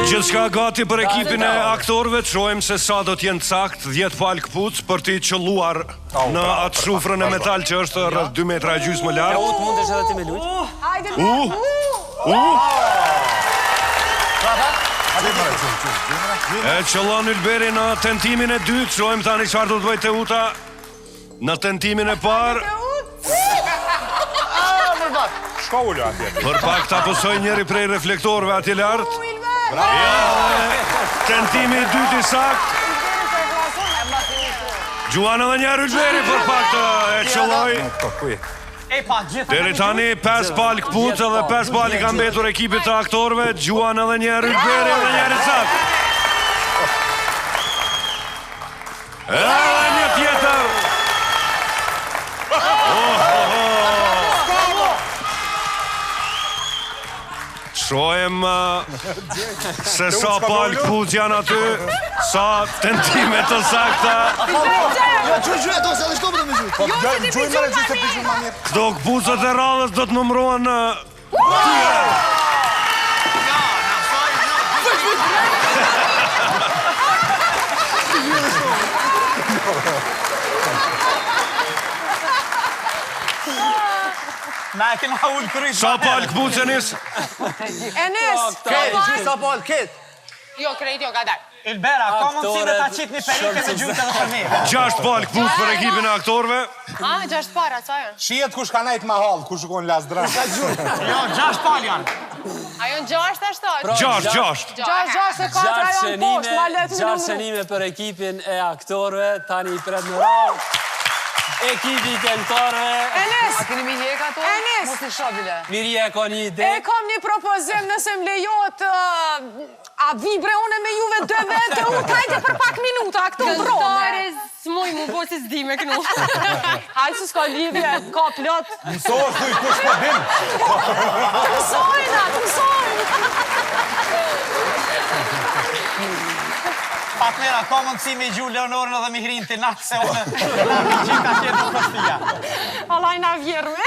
Gjithçka gati për ekipin e aktorëve, të shohim se sa do t'jenë sakt 10 palë këpuc për t'i qëlluar në atë shufrën e metal që është rreth 2 metra e gjysmë më lart. Ut mundesh edhe ti me lut. E qëllon Ylberi në tentimin e dytë, shohim tani çfarë do të bëjë Teuta në tentimin e parë. Për pak ta pësoj njëri prej reflektorëve atje lart. Tentimi i dytë i sakt. Gjuan edhe njerë Ylberi për pak të e qëlloj. Deri tani 5 palë këpuc edhe 5 palë i ka mbetur ekipit të aktorëve. Gjuan edhe njerë Ylberi edhe njerë sakt. Edhe një tjetër. Shohem se sa palë këpuc janë aty, sa tentime të sakta. Këto këpucët e radhës do të numërohen në... Na e kena ullë kryt. Sa palë këpuc Enis? Sa palë ket? Jo, krejt jo, gadar. Ylbera, ka mundësi me ta qitë një perike me gjujtë edhe për me. 6 palë këpuc për ekipin e aktorëve. 6 para, sa janë? Shihet kush ka nejt ma hallë, kush shkon las drën. Jo, 6 palë janë. A janë 6 ashtë? 6 6 e 4 janë poshtë, ma letë në 6 shënime për ekipin e aktorëve, tani i pret në rrallë. Ekipi këngëtarëve. Enes! A keni mi hjek ato? Enes! Mos i shabile. Mirja ka një ide. E kam një propozim nëse më lejot a vibre une me juve 2 vete, u trajte për pak minuta, këto brome. Këngëtare s'moj mu bo si s'di me kënu. Hajë se s'ka lidhje, ka plot. Mësohë thuj kush po din. Të mësojna, të mësojna. Partnera, ka mundësi me gju Leonorën edhe Mihrin të natë, se unë në gjitha tjetë në kështia. Alaj na vjerme.